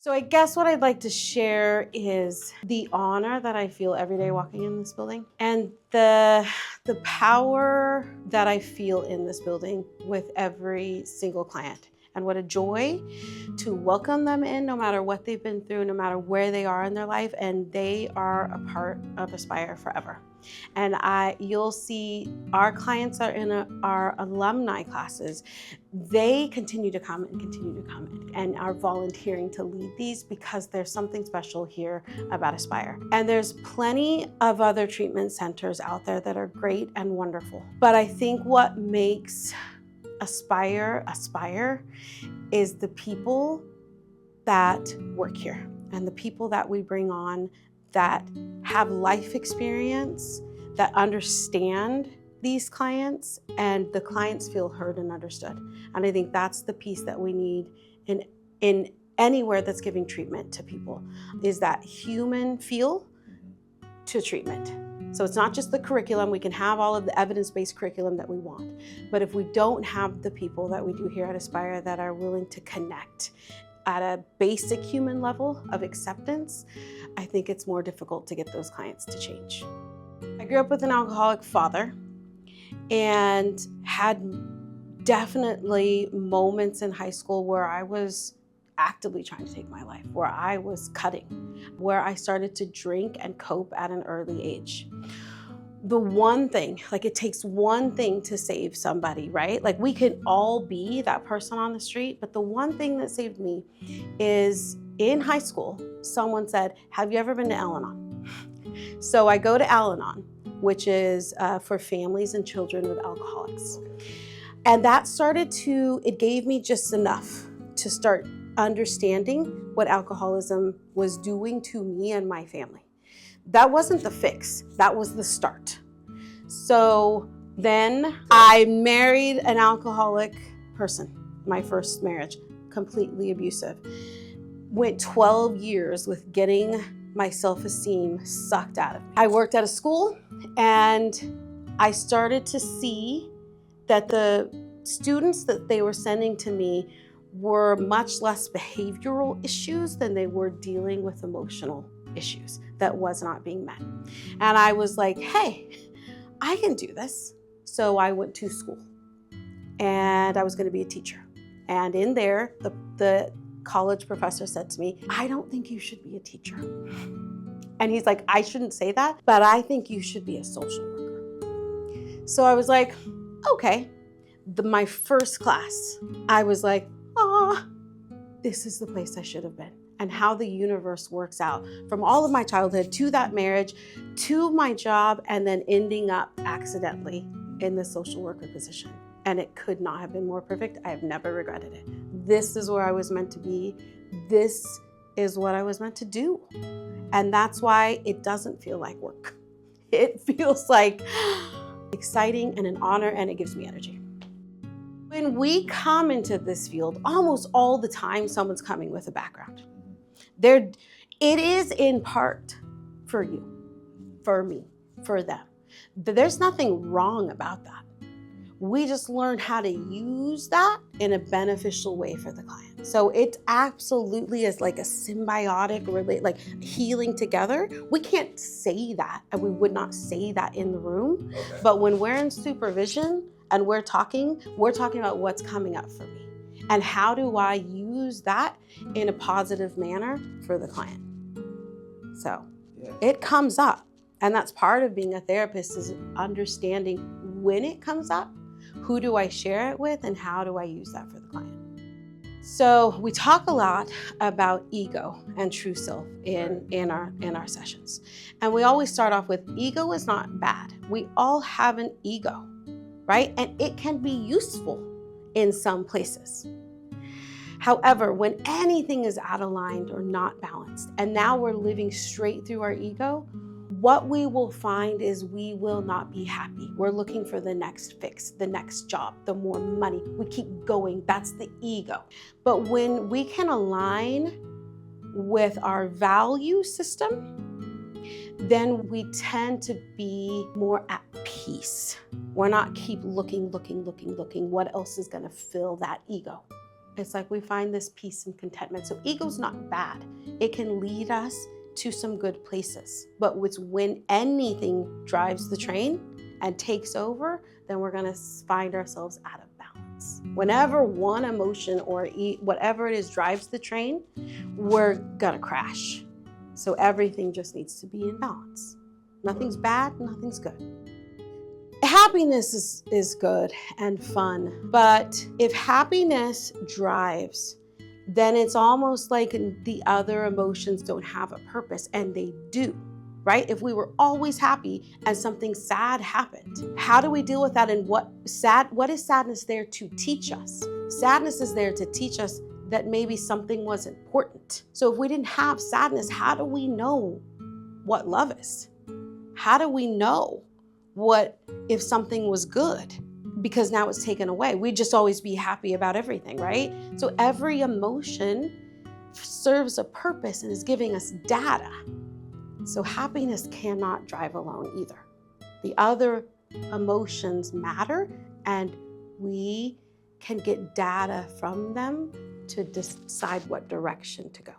So I guess what I'd like to share is the honor that I feel every day walking in this building and the power that I feel in this building with every single client. And what a joy to welcome them in no matter what they've been through, no matter where they are in their life, and they are a part of Aspire forever. And you'll see our clients are in our alumni classes. They continue to come and are volunteering to lead these because there's something special here about Aspire. And there's plenty of other treatment centers out there that are great and wonderful. But I think what makes Aspire is the people that work here and the people that we bring on that have life experience, that understand these clients, and the clients feel heard and understood. And I think that's the piece that we need in anywhere that's giving treatment to people, is that human feel to treatment. So it's not just the curriculum. We can have all of the evidence-based curriculum that we want, but if we don't have the people that we do here at Aspire that are willing to connect at a basic human level of acceptance, I think it's more difficult to get those clients to change. I grew up with an alcoholic father and had definitely moments in high school where I was actively trying to take my life, where I was cutting, where I started to drink and cope at an early age. The one thing, it takes one thing to save somebody, right? We could all be that person on the street, but the one thing that saved me is in high school, someone said, "Have you ever been to Al-Anon?" So I go to Al-Anon, which is for families and children with alcoholics. And that it gave me just enough to start understanding what alcoholism was doing to me and my family. That wasn't the fix, that was the start. So then I married an alcoholic person, my first marriage, completely abusive. Went 12 years with getting my self-esteem sucked out of me. I worked at a school and I started to see that the students that they were sending to me were much less behavioral issues than they were dealing with emotional issues that was not being met. And I was like, hey, I can do this. So I went to school and I was going to be a teacher. And in there, the college professor said to me, "I don't think you should be a teacher." And he's like, "I shouldn't say that, but I think you should be a social worker." So I was like, okay. My first class, I was like, this is the place I should have been. And how the universe works out from all of my childhood to that marriage, to my job, and then ending up accidentally in the social worker position. And it could not have been more perfect. I have never regretted it. This is where I was meant to be. This is what I was meant to do. And that's why it doesn't feel like work. It feels like exciting and an honor, and it gives me energy. When we come into this field, almost all the time, someone's coming with a background. It is in part for you, for me, for them. There's nothing wrong about that. We just learn how to use that in a beneficial way for the client. So it absolutely is like a symbiotic, healing together. We can't say that, and we would not say that in the room. Okay. But when we're in supervision and we're talking about what's coming up for me. And how do I use that in a positive manner for the client? So It comes up. And that's part of being a therapist, is understanding when it comes up, who do I share it with, and how do I use that for the client? So we talk a lot about ego and true self in our sessions. And we always start off with, ego is not bad. We all have an ego, right? And it can be useful in some places. However, when anything is out of line or not balanced, and now we're living straight through our ego, what we will find is we will not be happy. We're looking for the next fix, the next job, the more money. We keep going. That's the ego. But when we can align with our value system, then we tend to be more at peace. We're not keep looking. What else is going to fill that ego? It's like we find this peace and contentment. So ego's not bad. It can lead us to some good places. But it's when anything drives the train and takes over, then we're gonna find ourselves out of balance. Whenever one emotion or whatever it is drives the train, we're gonna crash. So everything just needs to be in balance. Nothing's bad, nothing's good. Happiness is good and fun, but if happiness drives, then it's almost like the other emotions don't have a purpose, and they do, right? If we were always happy and something sad happened, how do we deal with that? And what is sadness there to teach us? Sadness is there to teach us that maybe something was important. So if we didn't have sadness, how do we know what love is? How do we know what if something was good? Because now it's taken away. We'd just always be happy about everything, right? So every emotion serves a purpose and is giving us data. So happiness cannot drive alone either. The other emotions matter, and we can get data from them to decide what direction to go.